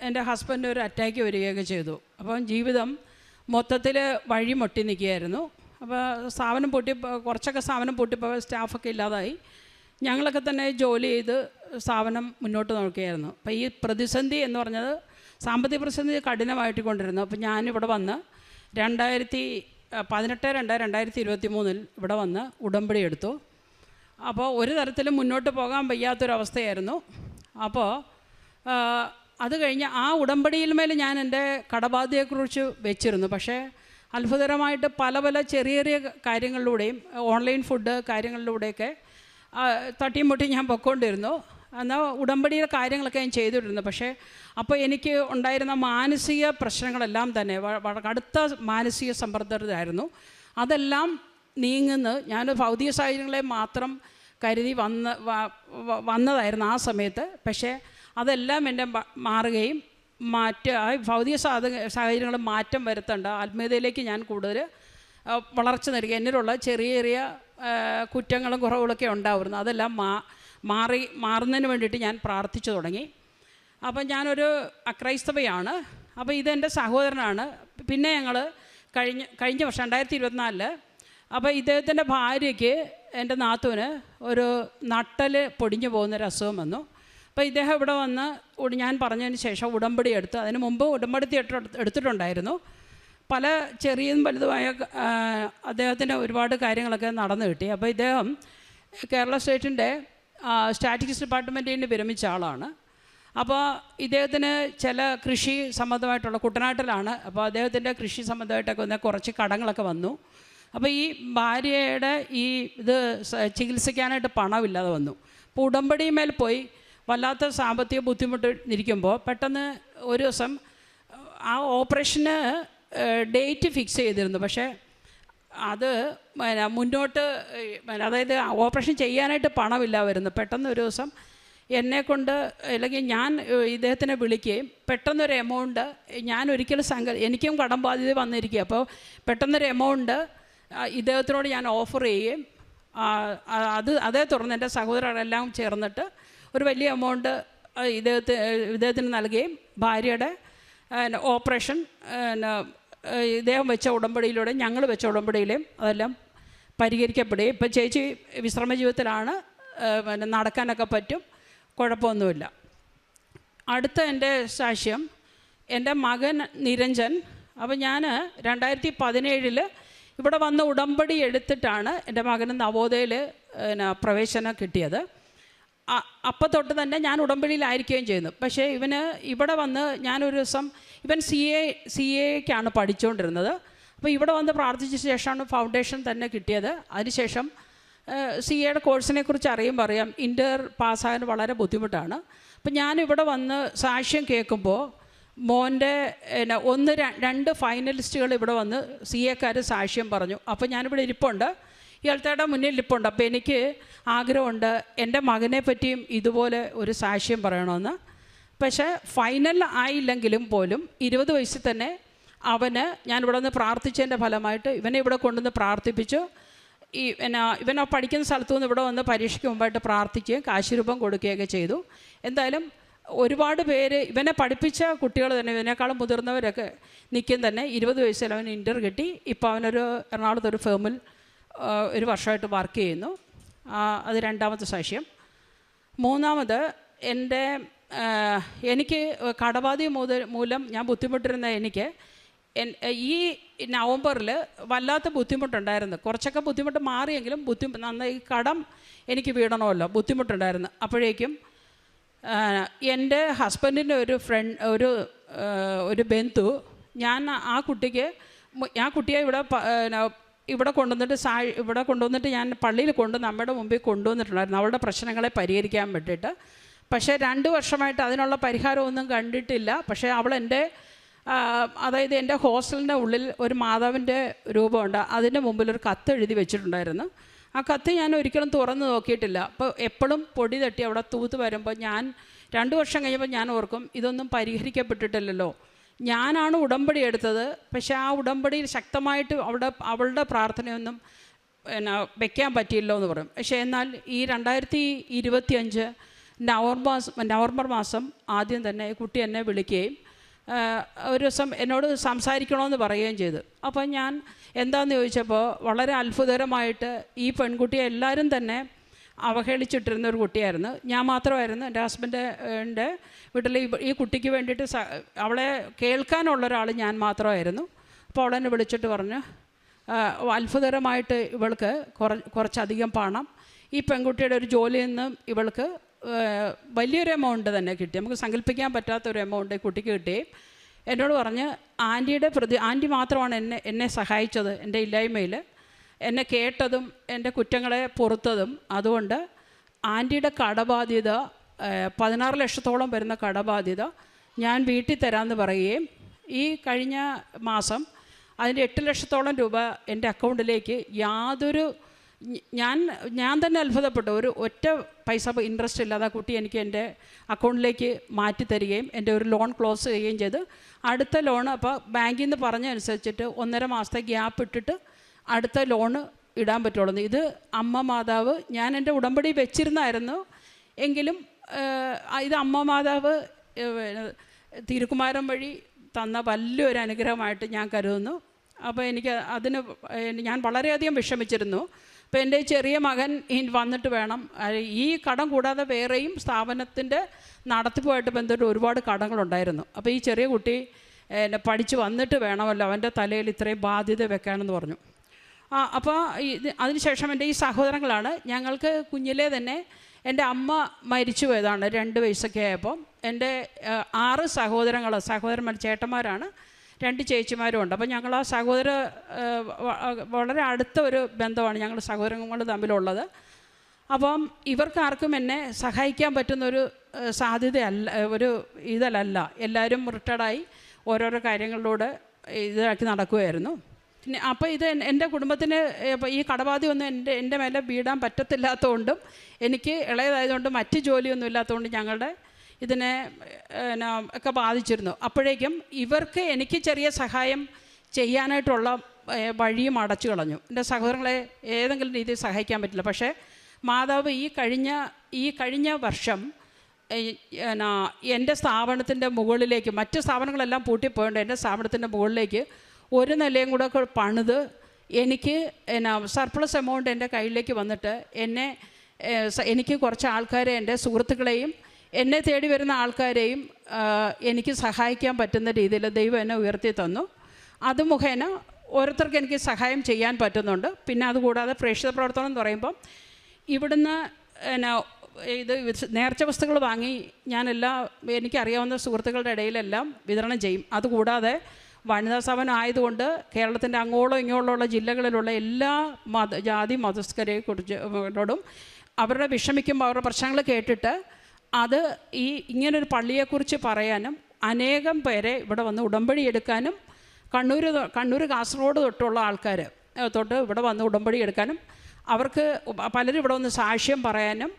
എൻ്റെ ഹസ്ബൻഡ് ഒരു അറ്റാക്ക് വരികയൊക്കെ ചെയ്തു. അപ്പം ജീവിതം മൊത്തത്തിൽ വഴിമുട്ടി നിൽക്കുകയായിരുന്നു. അപ്പോൾ സ്ഥാപനം കുറച്ചൊക്കെ സ്ഥാപനം പൂട്ടിപ്പോൾ സ്റ്റാഫൊക്കെ ഇല്ലാതായി. ഞങ്ങളൊക്കെ തന്നെ ജോലി ചെയ്ത് സ്ഥാപനം മുന്നോട്ട് നോക്കുകയായിരുന്നു. അപ്പോൾ ഈ പ്രതിസന്ധി എന്ന് പറഞ്ഞത് സാമ്പത്തിക പ്രതിസന്ധി കഠിനമായിട്ട് കൊണ്ടിരുന്നു. അപ്പോൾ ഞാനിവിടെ വന്ന് 2018-2023 ഇവിടെ വന്ന് ഉടമ്പടി എടുത്തു. അപ്പോൾ ഒരു തരത്തിലും മുന്നോട്ട് പോകാൻ വയ്യാത്തൊരവസ്ഥയായിരുന്നു. അപ്പോൾ അത് കഴിഞ്ഞ് ആ ഉടമ്പടിയിൽ മേൽ ഞാൻ എൻ്റെ കടബാധ്യതയെക്കുറിച്ച് വെച്ചിരുന്നു. പക്ഷേ അത്ഭുതകരമായിട്ട് പല ചെറിയ ചെറിയ കാര്യങ്ങളിലൂടെയും ഓൺലൈൻ ഫുഡ് കാര്യങ്ങളിലൂടെയൊക്കെ തട്ടിയും മുട്ടിയും ഞാൻ പൊയ്ക്കൊണ്ടിരുന്നു. എന്നാൽ ഉടമ്പടിയുടെ കാര്യങ്ങളൊക്കെ ഞാൻ ചെയ്തുകൊണ്ടിരുന്നു. പക്ഷേ അപ്പോൾ എനിക്ക് ഉണ്ടായിരുന്ന മാനസിക പ്രശ്നങ്ങളെല്ലാം തന്നെ കടുത്ത മാനസിക സമ്മർദ്ദമായിരുന്നു. അതെല്ലാം നീങ്ങുന്നു. ഞാൻ ഭൗതിക സാഹചര്യങ്ങളെ മാത്രം കരുതി വന്നതായിരുന്നു ആ സമയത്ത്. പക്ഷേ അതെല്ലാം എൻ്റെ മാറുകയും ഭൗതിക സാഹചര്യങ്ങൾ മാറ്റം വരുത്തേണ്ട ആത്മീയതയിലേക്ക് ഞാൻ കൂടുതൽ വളർച്ച നൽകി. എന്നിലുള്ള ചെറിയ ചെറിയ കുറ്റങ്ങളും കുറവുകളൊക്കെ ഉണ്ടാവുന്നു. അതെല്ലാം മാറുന്നതിന് വേണ്ടിയിട്ട് ഞാൻ പ്രാർത്ഥിച്ചു തുടങ്ങി. അപ്പം ഞാനൊരു അക്രൈസ്തവയാണ്. അപ്പോൾ ഇതെൻ്റെ സഹോദരനാണ്. പിന്നെ ഞങ്ങൾ കഴിഞ്ഞ വർഷം 2024 അപ്പോൾ ഇദ്ദേഹത്തിൻ്റെ ഭാര്യയ്ക്ക് എൻ്റെ നാത്തൂന് ഒരു നട്ടൽ പൊടിഞ്ഞു പോകുന്നൊരു അസുഖം വന്നു. അപ്പോൾ ഇദ്ദേഹം ഇവിടെ വന്ന് ഞാൻ പറഞ്ഞതിന് ശേഷം ഉടമ്പടി എടുത്ത്, അതിന് മുമ്പ് ഉടമ്പടി എടുത്തിട്ടുണ്ടായിരുന്നു. പല ചെറിയതും വലുതുമായ അദ്ദേഹത്തിന് ഒരുപാട് കാര്യങ്ങളൊക്കെ നടന്നു കിട്ടി. അപ്പോൾ ഇദ്ദേഹം കേരള സ്റ്റേറ്റിൻ്റെ സ്റ്റാറ്റിസ്റ്റിക്സ് ഡിപ്പാർട്ട്മെൻറ്റിൽ നിന്ന് വിരമിച്ച ആളാണ്. അപ്പോൾ ഇദ്ദേഹത്തിന് ചില കൃഷി സംബന്ധമായിട്ടുള്ള കുട്ടനാട്ടിലാണ്. അപ്പോൾ അദ്ദേഹത്തിൻ്റെ കൃഷി സംബന്ധമായിട്ടൊക്കെ കുറച്ച് കടങ്ങളൊക്കെ വന്നു. അപ്പോൾ ഈ ഭാര്യയുടെ ഇത് ചികിത്സിക്കാനായിട്ട് പണമില്ലാതെ വന്നു. അപ്പോൾ ഉടമ്പടിമേൽ പോയി വല്ലാത്ത സാമ്പത്തിക ബുദ്ധിമുട്ട് ഇരിക്കുമ്പോൾ പെട്ടെന്ന് ഒരു ദിവസം ആ ഓപ്പറേഷന് ഡേറ്റ് ഫിക്സ് ചെയ്തിരുന്നു. പക്ഷേ അത് മുന്നോട്ട് അതായത് ഓപ്പറേഷൻ ചെയ്യാനായിട്ട് പണമില്ല വരുന്നു. പെട്ടെന്ന് ഒരു ദിവസം എന്നെക്കൊണ്ട് അല്ലെങ്കിൽ ഞാൻ ഇദ്ദേഹത്തിനെ വിളിക്കുകയും പെട്ടെന്നൊരു എമൗണ്ട് ഞാൻ ഒരിക്കലും എനിക്കും കടം ബാധ്യത വന്നിരിക്കുക. അപ്പോൾ പെട്ടെന്നൊരു എമൗണ്ട് ഇദ്ദേഹത്തിനോട് ഞാൻ ഓഫർ ചെയ്യുകയും അതേ തുടർന്ന് എൻ്റെ സഹോദരരെല്ലാം ചേർന്നിട്ട് ഒരു വലിയ എമൗണ്ട് ഇദ്ദേഹത്തിന് നൽകുകയും ഭാര്യയുടെ ഓപ്പറേഷൻ ഇദ്ദേഹം വെച്ച ഉടമ്പടിയിലൂടെ ഞങ്ങൾ വെച്ച ഉടമ്പടിയിലും അതെല്ലാം പരിഹരിക്കപ്പെടുകയും ഇപ്പം ചേച്ചി വിശ്രമ ജീവിതത്തിലാണ്. നടക്കാനൊക്കെ പറ്റും, കുഴപ്പമൊന്നുമില്ല. അടുത്ത എൻ്റെ സാക്ഷ്യം എൻ്റെ മകൻ നിരഞ്ജൻ. അപ്പോൾ ഞാൻ 2017 ഇവിടെ വന്ന് ഉടമ്പടി എടുത്തിട്ടാണ് എൻ്റെ മകന് നവോദയയിൽ പ്രവേശനം കിട്ടിയത്. അപ്പം തൊട്ട് തന്നെ ഞാൻ ഉടമ്പടിയിലായിരിക്കുകയും ചെയ്യുന്നു. പക്ഷേ ഇവന് ഇവിടെ വന്ന് ഞാനൊരു ദിവസം ഇവൻ CA-ക്കാണ് പഠിച്ചുകൊണ്ടിരുന്നത്. അപ്പോൾ ഇവിടെ വന്ന് പ്രാർത്ഥിച്ച ശേഷമാണ് ഫൗണ്ടേഷൻ തന്നെ കിട്ടിയത്. അതിനുശേഷം CA-യുടെ കോഴ്സിനെ കുറിച്ച് അറിയാം ഇൻ്റർ പാസ്സാകാൻ വളരെ ബുദ്ധിമുട്ടാണ്. അപ്പം ഞാനിവിടെ വന്ന് സാക്ഷ്യം കേൾക്കുമ്പോൾ മോൻ്റെ 1-2 ഫൈനലിസ്റ്റുകൾ ഇവിടെ വന്ന് CA-ക്കാർ സാക്ഷ്യം പറഞ്ഞു. അപ്പോൾ ഞാനിവിടെ ഇരിപ്പുണ്ട്, ഇയാളുടെ മുന്നിൽ ഇരിപ്പുണ്ട്. അപ്പോൾ എനിക്ക് ആഗ്രഹമുണ്ട് എൻ്റെ മകനെ പറ്റിയും ഇതുപോലെ ഒരു സാക്ഷ്യം പറയണമെന്ന്. പക്ഷേ ഫൈനൽ ആയില്ലെങ്കിലും പോലും 20 വയസ്സിൽ തന്നെ അവന് ഞാനിവിടെ നിന്ന് പ്രാർത്ഥിച്ചതിൻ്റെ ഫലമായിട്ട് ഇവനെ ഇവിടെ കൊണ്ടുവന്ന് പ്രാർത്ഥിപ്പിച്ചു. ഇവൻ പഠിക്കുന്ന സ്ഥലത്തു നിന്ന് ഇവിടെ വന്ന് പരീക്ഷയ്ക്ക് മുമ്പായിട്ട് പ്രാർത്ഥിക്കുകയും കാശുരൂപം കൊടുക്കുകയൊക്കെ ചെയ്തു. എന്തായാലും ഒരുപാട് പേര് ഇവനെ പഠിപ്പിച്ച കുട്ടികൾ തന്നെ ഇവനേക്കാളും മുതിർന്നവരൊക്കെ നിൽക്കും തന്നെ 20 വയസ്സിൽ അവന് ഇൻ്റർ കിട്ടി. ഇപ്പോൾ അവനൊരു എറണാകുളത്തൊരു ഫേമിൽ 1 വർഷമായിട്ട് വർക്ക് ചെയ്യുന്നു. അത് രണ്ടാമത്തെ സാക്ഷ്യം. മൂന്നാമത് എനിക്ക് കടബാധ്യത മൂലം ഞാൻ ബുദ്ധിമുട്ടിരുന്ന എനിക്ക് ഈ നവംബറിൽ വല്ലാത്ത ബുദ്ധിമുട്ടുണ്ടായിരുന്നു. കുറച്ചൊക്കെ ബുദ്ധിമുട്ട് മാറിയെങ്കിലും നന്നായി കടം എനിക്ക് വീടണമല്ലോ, ബുദ്ധിമുട്ടുണ്ടായിരുന്നു. അപ്പോഴേക്കും എൻ്റെ ഹസ്ബൻഡിൻ്റെ ഒരു ബന്ധു ആ കുട്ടിയെ ഇവിടെ കൊണ്ടുവന്നിട്ട് ഞാൻ പള്ളിയിൽ നമ്മുടെ മുമ്പിൽ കൊണ്ടുവന്നിട്ടുണ്ടായിരുന്നു അവളുടെ പ്രശ്നങ്ങളെ പരിഹരിക്കാൻ വേണ്ടിയിട്ട്. പക്ഷേ 2 വർഷമായിട്ട് അതിനുള്ള പരിഹാരമൊന്നും കണ്ടിട്ടില്ല. പക്ഷേ അവൾ അതായത് എൻ്റെ ഹോസ്റ്റലിൻ്റെ ഉള്ളിൽ ഒരു മാതാവിൻ്റെ രൂപമുണ്ട്, അതിൻ്റെ മുമ്പിൽ ഒരു കത്ത് എഴുതി വെച്ചിട്ടുണ്ടായിരുന്നു. ആ കത്ത് ഞാൻ ഒരിക്കലും തുറന്ന് നോക്കിയിട്ടില്ല. അപ്പോൾ എപ്പോഴും പൊടി തട്ടി അവിടെ തൂത്ത് വരുമ്പോൾ ഞാൻ 2 വർഷം കഴിയുമ്പോൾ ഞാൻ ഓർക്കും ഇതൊന്നും പരിഹരിക്കപ്പെട്ടിട്ടില്ലല്ലോ. ഞാനാണ് ഉടമ്പടി എടുത്തത്, പക്ഷേ ആ ഉടമ്പടിയിൽ ശക്തമായിട്ട് അവളുടെ പ്രാർത്ഥനയൊന്നും പിന്നെ വെക്കാൻ പറ്റിയല്ലോ എന്ന് പറയും. പക്ഷേ എന്നാൽ ഈ 2025 നവംബർ മാസം ആദ്യം തന്നെ കുട്ടി എന്നെ വിളിക്കുകയും ഒരു ദിവസം എന്നോട് സംസാരിക്കണമെന്ന് പറയുകയും ചെയ്തു. അപ്പോൾ ഞാൻ എന്താണെന്ന് ചോദിച്ചപ്പോൾ വളരെ അത്ഭുതകരമായിട്ട് ഈ പെൺകുട്ടിയെ എല്ലാവരും തന്നെ അവഹേളിച്ചിട്ടിരുന്ന ഒരു കുട്ടിയായിരുന്നു. ഞാൻ മാത്രമായിരുന്നു എൻ്റെ ഹസ്ബൻഡിൻ്റെ വീട്ടിൽ ഈ കുട്ടിക്ക് വേണ്ടിയിട്ട് അവളെ കേൾക്കാനുള്ള ഒരാൾ ഞാൻ മാത്രമായിരുന്നു. അപ്പോൾ അവളെന്നെ വിളിച്ചിട്ട് പറഞ്ഞു, അത്ഭുതകരമായിട്ട് ഇവൾക്ക് കുറച്ചധികം പണം ഈ പെൺകുട്ടിയുടെ ഒരു ജോലിയിൽ നിന്ന് ഇവൾക്ക് വലിയൊരു എമൗണ്ട് തന്നെ കിട്ടി. നമുക്ക് സങ്കല്പിക്കാൻ പറ്റാത്തൊരു എമൗണ്ട് കുട്ടിക്ക് കിട്ടി. എന്നോട് പറഞ്ഞ് ആൻറ്റി മാത്രമാണ് എന്നെ സഹായിച്ചത് എൻ്റെ ഇല്ലായ്മയിൽ, എന്നെ കേട്ടതും എൻ്റെ കുറ്റങ്ങളെ പൊറുത്തതും. അതുകൊണ്ട് ആൻറ്റിയുടെ കടബാധ്യത 16 ലക്ഷത്തോളം വരുന്ന കടബാധ്യത ഞാൻ വീട്ടിൽ തരാമെന്ന് പറയുകയും ഈ കഴിഞ്ഞ മാസം അതിൻ്റെ 8 ലക്ഷത്തോളം രൂപ എൻ്റെ അക്കൗണ്ടിലേക്ക് ഞാൻ തന്നെ അത്ഭുതപ്പെട്ടു. ഒറ്റ പൈസ ഇൻട്രസ്റ്റ് ഇല്ലാതെ ആ കുട്ടി എനിക്ക് എൻ്റെ അക്കൗണ്ടിലേക്ക് മാറ്റി തരികയും എൻ്റെ ഒരു ലോൺ ക്ലോസ് ചെയ്യുകയും ചെയ്ത് അടുത്ത ലോൺ അപ്പോൾ ബാങ്കിൽ നിന്ന് പറഞ്ഞനുസരിച്ചിട്ട് 1.5 മാസത്തെ ഗ്യാപ്പ് ഇട്ടിട്ട് അടുത്ത ലോണ് ഇടാൻ പറ്റുള്ളൂ. ഇത് അമ്മ മാതാവ് ഞാൻ എൻ്റെ ഉടമ്പടി വെച്ചിരുന്നായിരുന്നു എങ്കിലും ഇത് അമ്മ മാതാവ് തിരുക്കുമാരൻ വഴി തന്ന വലിയൊരു അനുഗ്രഹമായിട്ട് ഞാൻ കരുതുന്നു. അപ്പോൾ ഞാൻ വളരെയധികം വിഷമിച്ചിരുന്നു. അപ്പോൾ എൻ്റെ ചെറിയ മകൻ വന്നിട്ട് വേണം, ഈ കടം കൂടാതെ വേറെയും സ്ഥാപനത്തിൻ്റെ നടത്തിപ്പുമായിട്ട് ബന്ധപ്പെട്ട് ഒരുപാട് കടങ്ങളുണ്ടായിരുന്നു. അപ്പോൾ ഈ ചെറിയ കുട്ടി പഠിച്ച് വന്നിട്ട് വേണമല്ലോ അവൻ്റെ തലയിൽ ഇത്രയും ബാധ്യത വെക്കാനെന്ന് പറഞ്ഞു. അപ്പോൾ അതിനുശേഷം എൻ്റെ ഈ സഹോദരങ്ങളാണ്. ഞങ്ങൾക്ക് കുഞ്ഞിലേ തന്നെ എൻ്റെ അമ്മ മരിച്ചു പോയതാണ് 2 വയസ്സൊക്കെ ആയപ്പോൾ. എൻ്റെ 6 സഹോദരന്മാർ ചേട്ടന്മാരാണ്, 2 ചേച്ചിമാരും ഉണ്ട്. അപ്പോൾ ഞങ്ങൾ ആ വളരെ അടുത്ത ഒരു ബന്ധമാണ് ഞങ്ങൾ സഹോദരങ്ങൾ തമ്മിലുള്ളത്. അപ്പം ഇവർക്കാർക്കും എന്നെ സഹായിക്കാൻ പറ്റുന്നൊരു സാധ്യതയല്ല, ഒരു ഇതിലല്ല. എല്ലാവരും റിട്ടയർഡായി ഓരോരോ കാര്യങ്ങളിലൂടെ ഇതാക്കി നടക്കുകയായിരുന്നു. പിന്നെ അപ്പോൾ എൻ്റെ കുടുംബത്തിന് ഈ കടബാധ്യമൊന്നും എൻ്റെ മേലെ വീടാൻ പറ്റത്തില്ലാത്തതുകൊണ്ടും എനിക്ക് ഇളയതായതുകൊണ്ട് മറ്റ് ജോലിയൊന്നും ഇല്ലാത്തതുകൊണ്ട് ഞങ്ങളുടെ ഇതിനെ ഒക്കെ ബാധിച്ചിരുന്നു. അപ്പോഴേക്കും ഇവർക്ക് എനിക്ക് ചെറിയ സഹായം ചെയ്യാനായിട്ടുള്ള വഴിയും അടച്ചു കളഞ്ഞു. എൻ്റെ സഹോദരങ്ങളെ ഏതെങ്കിലും രീതിയിൽ സഹായിക്കാൻ പറ്റില്ല. പക്ഷേ മാതാവ് ഈ കഴിഞ്ഞ വർഷം എൻ്റെ സ്ഥാപനത്തിൻ്റെ മുകളിലേക്ക്, മറ്റ് സ്ഥാപനങ്ങളെല്ലാം പൂട്ടിപ്പോയതുകൊണ്ട് എൻ്റെ സ്ഥാപനത്തിൻ്റെ മുകളിലേക്ക് ഒരു നിലയും കൂടെ പണിത് എനിക്ക് സർപ്ലസ് എമൗണ്ട് എൻ്റെ കയ്യിലേക്ക് വന്നിട്ട് എനിക്ക് കുറച്ച് ആൾക്കാരെ, എൻ്റെ സുഹൃത്തുക്കളെയും എന്നെ തേടി വരുന്ന ആൾക്കാരെയും എനിക്ക് സഹായിക്കാൻ പറ്റുന്ന രീതിയിൽ ദൈവം എന്നെ ഉയർത്തി തന്നു. അത് മുഖേന ഓരോരുത്തർക്ക് എനിക്ക് സഹായം ചെയ്യാൻ പറ്റുന്നുണ്ട്. പിന്നെ അതുകൂടാതെ പ്രേക്ഷിത പ്രവർത്തനം എന്ന് പറയുമ്പം ഇവിടുന്ന് ഇത് നേർച്ച വസ്തുക്കൾ വാങ്ങി എനിക്കറിയാവുന്ന സുഹൃത്തുക്കളുടെ ഇടയിലെല്ലാം വിതരണം ചെയ്യും. അതുകൂടാതെ വനിതാ സ്ഥാപനം ആയതുകൊണ്ട് കേരളത്തിൻ്റെ അങ്ങോളം ഇങ്ങോളമുള്ള ജില്ലകളിലുള്ള എല്ലാ ജാതി മതസ്ഥരെക്കുറിച്ചോടും അവരുടെ വിഷമിക്കുമ്പോൾ അവരുടെ പ്രശ്നങ്ങൾ കേട്ടിട്ട് ഇങ്ങനൊരു പള്ളിയെക്കുറിച്ച് പറയാനും അനേകം പേരെ ഇവിടെ വന്ന് ഉടമ്പടി എടുക്കാനും കണ്ണൂർ കാസർഗോഡ് തൊട്ടുള്ള ആൾക്കാർ ഇവിടെ വന്ന് ഉടമ്പടി എടുക്കാനും അവർക്ക് പലരും ഇവിടെ വന്ന് സാക്ഷ്യം പറയാനും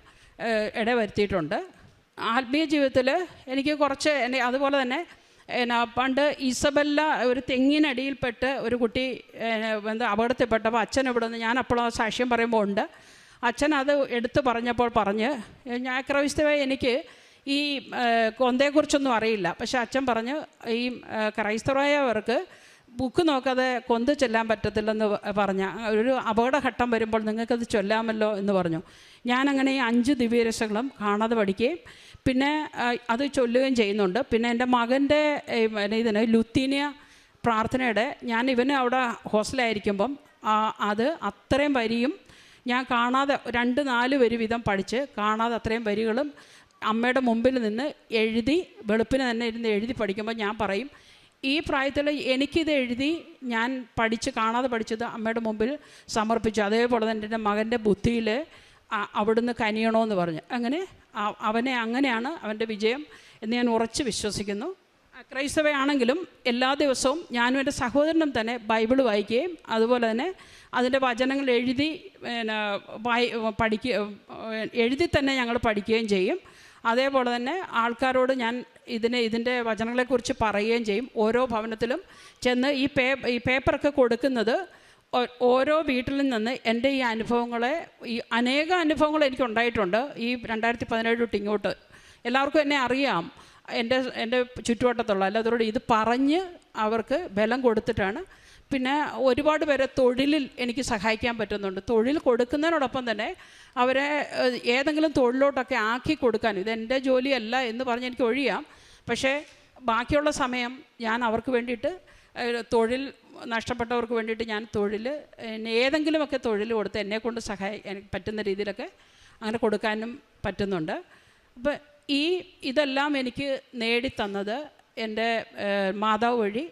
ഇടവരുത്തിയിട്ടുണ്ട്. ആത്മീയ ജീവിതത്തിൽ എനിക്ക് കുറച്ച് അതുപോലെ തന്നെ പണ്ട് ഇസബല്ല ഒരു തെങ്ങിനടിയിൽപ്പെട്ട് ഒരു കുട്ടി അപകടത്തിൽപ്പെട്ടപ്പോൾ അച്ഛൻ ഇവിടെ നിന്ന് ഞാൻ അപ്പോഴും സാക്ഷ്യം പറയുമ്പോൾ ഉണ്ട്. അച്ഛൻ അത് എടുത്തു പറഞ്ഞപ്പോൾ ഞാൻ ക്രൈസ്തവ എനിക്ക് ഈ കൊന്തയെക്കുറിച്ചൊന്നും അറിയില്ല. പക്ഷെ അച്ഛൻ പറഞ്ഞു ഈ ക്രൈസ്തവരായവർക്ക് ബുക്ക് നോക്കാതെ കൊന്ത ചൊല്ലാൻ പറ്റത്തില്ലെന്ന് ഒരു അപകടഘട്ടം വരുമ്പോൾ നിങ്ങൾക്കത് ചൊല്ലാമല്ലോ എന്ന് പറഞ്ഞു. ഞാനങ്ങനെ ഈ 5 ദിവ്യരസങ്ങളും കാണാതെ പഠിക്കുകയും പിന്നെ അത് ചൊല്ലുകയും ചെയ്യുന്നുണ്ട്. പിന്നെ എൻ്റെ മകൻ്റെ ലുത്തീനിയ പ്രാർത്ഥനയുടെ ഇവന് അവിടെ ഹോസ്റ്റലായിരിക്കുമ്പം അത് അത്രയും വരിയും ഞാൻ കാണാതെ 2-4 വരി വീതം പഠിച്ച് കാണാതെ അത്രയും വരികളും അമ്മയുടെ മുമ്പിൽ നിന്ന് വെളുപ്പിന് തന്നെ ഇരുന്ന് എഴുതി പഠിക്കുമ്പോൾ ഞാൻ പറയും, ഈ പ്രായത്തിൽ എനിക്കിത് എഴുതി ഞാൻ കാണാതെ പഠിച്ചത് അമ്മയുടെ മുമ്പിൽ സമർപ്പിച്ചു. അതേപോലെ തന്നെ എൻ്റെ മകൻ്റെ ബുദ്ധിയിൽ അവിടുന്ന് കനിയണമെന്ന് പറഞ്ഞു. അങ്ങനെയാണ് അവൻ്റെ വിജയം എന്ന് ഞാൻ ഉറച്ച് വിശ്വസിക്കുന്നു. ക്രൈസ്തവയാണെങ്കിലും എല്ലാ ദിവസവും ഞാനും എൻ്റെ സഹോദരനും തന്നെ ബൈബിൾ വായിക്കുകയും അതുപോലെ തന്നെ അതിൻ്റെ വചനങ്ങൾ എഴുതി തന്നെ ഞങ്ങൾ പഠിക്കുകയും ചെയ്യും. അതേപോലെ തന്നെ ആൾക്കാരോട് ഞാൻ ഇതിൻ്റെ വചനങ്ങളെക്കുറിച്ച് പറയുകയും ചെയ്യും. ഓരോ ഭവനത്തിലും ചെന്ന് ഈ പേപ്പറൊക്കെ കൊടുക്കുന്നത് ഓരോ വീട്ടിൽ നിന്ന് എൻ്റെ ഈ അനുഭവങ്ങളെ, ഈ അനേക അനുഭവങ്ങൾ എനിക്കുണ്ടായിട്ടുണ്ട് ഈ 2017 തൊട്ട് ഇങ്ങോട്ട്. എല്ലാവർക്കും എന്നെ അറിയാം, എൻ്റെ ചുറ്റുവട്ടത്തുള്ള എല്ലാവരോടും ഇത് പറഞ്ഞ് അവർക്ക് ബലം കൊടുത്തിട്ടാണ്. പിന്നെ ഒരുപാട് പേരെ തൊഴിലിൽ എനിക്ക് സഹായിക്കാൻ പറ്റുന്നുണ്ട്. തൊഴിൽ കൊടുക്കുന്നതിനോടൊപ്പം തന്നെ അവരെ ഏതെങ്കിലും തൊഴിലോട്ടൊക്കെ ആക്കി കൊടുക്കാൻ, ഇതെൻ്റെ ജോലിയല്ല എന്ന് പറഞ്ഞ് എനിക്ക് ഒഴിയാം. പക്ഷേ ബാക്കിയുള്ള സമയം ഞാൻ അവർക്ക് വേണ്ടിയിട്ട്, തൊഴിൽ നഷ്ടപ്പെട്ടവർക്ക് വേണ്ടിയിട്ട് ഞാൻ ഏതെങ്കിലുമൊക്കെ തൊഴിൽ കൊടുത്ത് എന്നെക്കൊണ്ട് എനിക്ക് പറ്റുന്ന രീതിയിലൊക്കെ അങ്ങനെ കൊടുക്കാനും പറ്റുന്നുണ്ട്. അപ്പോൾ ഇതെല്ലാം എനിക്ക് നേടിത്തന്നത് എൻ്റെ മാതാവ് വഴി,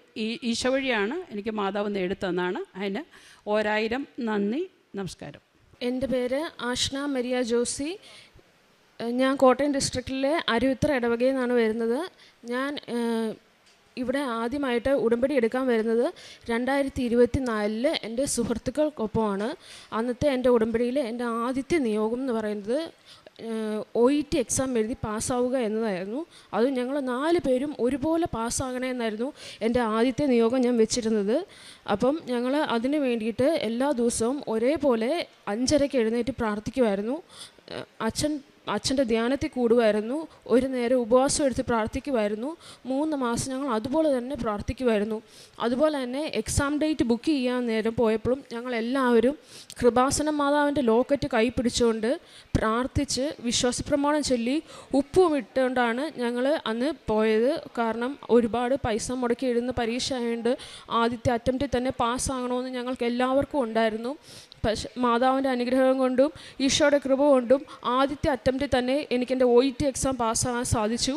ഈശോ വഴിയാണ് എനിക്ക് മാതാവ് നേടിത്തന്നാണ്. അതിന് 1000 നന്ദി, നമസ്കാരം. എൻ്റെ പേര് ആഷ്ന മരിയ ജോസി. ഞാൻ കോട്ടയം ഡിസ്ട്രിക്റ്റിലെ അരുവിത്ര ഇടവകയിൽ നിന്നാണ് വരുന്നത്. ഞാൻ ഇവിടെ ആദ്യമായിട്ട് ഉടമ്പടി എടുക്കാൻ വരുന്നത് 2024 എൻ്റെ സുഹൃത്തുക്കൾക്കൊപ്പമാണ്. അന്നത്തെ എൻ്റെ ഉടമ്പടിയിൽ എൻ്റെ ആദ്യത്തെ നിയോഗം എന്ന് പറയുന്നത് OET എക്സാം എഴുതി പാസ്സാവുക എന്നതായിരുന്നു. അത് ഞങ്ങൾ 4 പേരും ഒരുപോലെ പാസ്സാകണമെന്നായിരുന്നു എൻ്റെ ആദ്യത്തെ നിയോഗം ഞാൻ വെച്ചിരുന്നത്. അപ്പം ഞങ്ങൾ അതിന് വേണ്ടിയിട്ട് എല്ലാ ദിവസവും ഒരേപോലെ 5:30 എഴുന്നേറ്റ് പ്രാർത്ഥിക്കുമായിരുന്നു. അച്ഛൻ്റെ ധ്യാനത്തിൽ കൂടുമായിരുന്നു. ഒരു നേരം ഉപവാസം എടുത്ത് പ്രാർത്ഥിക്കുമായിരുന്നു. 3 മാസം ഞങ്ങൾ അതുപോലെ തന്നെ പ്രാർത്ഥിക്കുമായിരുന്നു. അതുപോലെ തന്നെ എക്സാം ഡേറ്റ് ബുക്ക് ചെയ്യാൻ നേരം പോയപ്പോഴും ഞങ്ങളെല്ലാവരും കൃപാസന മാതാവിൻ്റെ ലോക്കറ്റ് കൈ പിടിച്ചുകൊണ്ട് പ്രാർത്ഥിച്ച് വിശ്വാസപ്രമാണം ചൊല്ലി ഉപ്പും ഇട്ടുകൊണ്ടാണ് ഞങ്ങൾ അന്ന് പോയത്. കാരണം ഒരുപാട് പൈസ മുടക്കി എഴുതുന്ന പരീക്ഷ ആയതുകൊണ്ട് ആദ്യത്തെ അറ്റംപ്റ്റിൽ തന്നെ പാസ്സാകണമെന്ന് ഞങ്ങൾക്ക് എല്ലാവർക്കും ഉണ്ടായിരുന്നു. പക്ഷേ മാതാവിൻ്റെ അനുഗ്രഹം കൊണ്ടും ഈശോയുടെ കൃപ കൊണ്ടും ആദ്യത്തെ അറ്റംപ്റ്റിൽ തന്നെ എനിക്കെൻ്റെ OET എക്സാം പാസ്സാകാൻ സാധിച്ചു.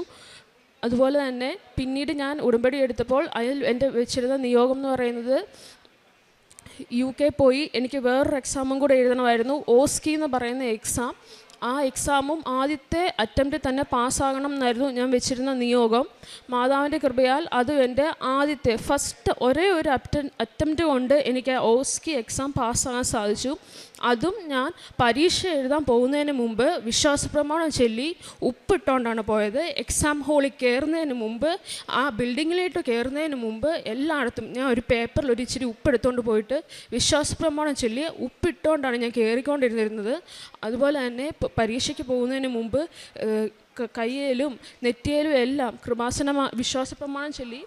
അതുപോലെ തന്നെ പിന്നീട് ഞാൻ ഉടമ്പടി എടുത്തപ്പോൾ അതിൽ എൻ്റെ വെച്ചിരുന്ന നിയോഗം എന്ന് പറയുന്നത് UK പോയി എനിക്ക് വേറൊരു എക്സാമും കൂടെ എഴുതണമായിരുന്നു, OSCE എന്ന് പറയുന്ന എക്സാം. ആ എക്സാമും ആദ്യത്തെ അറ്റംപ്റ്റിൽ തന്നെ പാസ്സാകണം എന്നായിരുന്നു ഞാൻ വെച്ചിരുന്ന നിയോഗം. മാതാവിൻ്റെ കൃപയാൽ അത് എൻ്റെ ആദ്യത്തെ ഒരേ ഒരു അറ്റംപ്റ്റ് കൊണ്ട് എനിക്ക് OSCE എക്സാം പാസ്സാകാൻ സാധിച്ചു. അതും ഞാൻ പരീക്ഷ എഴുതാൻ പോകുന്നതിന് മുമ്പ് വിശ്വാസപ്രമാണം ചൊല്ലി ഉപ്പിട്ടുകൊണ്ടാണ് പോയത്. എക്സാം ഹോളിൽ കയറുന്നതിന് മുമ്പ്, ആ ബിൽഡിങ്ങിലേക്ക് കയറുന്നതിന് മുമ്പ് എല്ലായിടത്തും ഞാൻ ഒരു പേപ്പറിൽ ഒരു ഇച്ചിരി ഉപ്പെടുത്തുകൊണ്ട് പോയിട്ട് വിശ്വാസപ്രമാണം ചൊല്ലി ഉപ്പിട്ടുകൊണ്ടാണ് ഞാൻ കയറിക്കൊണ്ടിരുന്നിരുന്നത്. അതുപോലെ തന്നെ പരീക്ഷയ്ക്ക് പോകുന്നതിന് മുമ്പ് കയ്യിലും നെറ്റിയിലും എല്ലാം വിശ്വാസപ്രമാണം ചൊല്ലി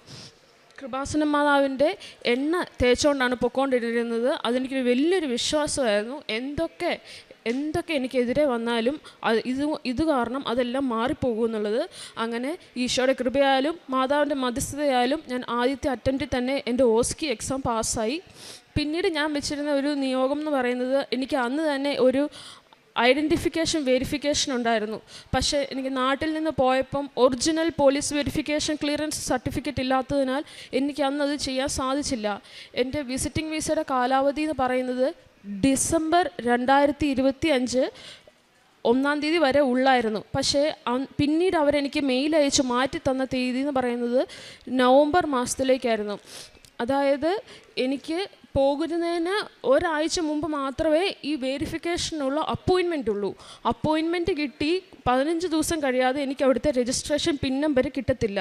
കൃപാസന മാതാവിൻ്റെ എണ്ണ തേച്ചുകൊണ്ടാണ് പൊയ്ക്കൊണ്ടിരുന്നത്. അതെനിക്കൊരു വലിയൊരു വിശ്വാസമായിരുന്നു. എന്തൊക്കെ എനിക്കെതിരെ വന്നാലും ഇത് കാരണം അതെല്ലാം മാറിപ്പോകുമെന്നുള്ളത്. അങ്ങനെ ഈശോയുടെ കൃപയാലും മാതാവിൻ്റെ മധ്യസ്ഥതയാലും ഞാൻ ആദ്യത്തെ അറ്റംപ്റ്റിൽ തന്നെ എൻ്റെ OSCE എക്സാം പാസ്സായി. പിന്നീട് ഞാൻ വെച്ചിരുന്ന ഒരു നിയോഗം എന്ന് പറയുന്നത്, എനിക്ക് അന്ന് തന്നെ ഒരു വെരിഫിക്കേഷൻ ഉണ്ടായിരുന്നു. പക്ഷേ എനിക്ക് നാട്ടിൽ നിന്ന് പോയപ്പം original police verification clearance certificate ഇല്ലാത്തതിനാൽ എനിക്ക് അന്നത് ചെയ്യാൻ സാധിച്ചില്ല. എൻ്റെ വിസിറ്റിംഗ് വിസയുടെ കാലാവധി എന്ന് പറയുന്നത് ഡിസംബർ 2025 1-ാം തീയതി വരെ ഉള്ളായിരുന്നു. പക്ഷേ പിന്നീട് അവരെനിക്ക് മെയിൽ അയച്ച് മാറ്റി തന്ന തീയതി എന്ന് പറയുന്നത് നവംബർ മാസത്തിലേക്കായിരുന്നു. അതായത് എനിക്ക് പോകുന്നതിന് ഒരാഴ്ച മുമ്പ് മാത്രമേ ഈ വെരിഫിക്കേഷനുള്ള അപ്പോയിൻമെൻ്റ് ഉള്ളൂ. അപ്പോയിൻമെൻറ്റ് കിട്ടി 15 ദിവസം കഴിയാതെ എനിക്ക് അവിടുത്തെ രജിസ്ട്രേഷൻ പിൻ നമ്പർ കിട്ടത്തില്ല.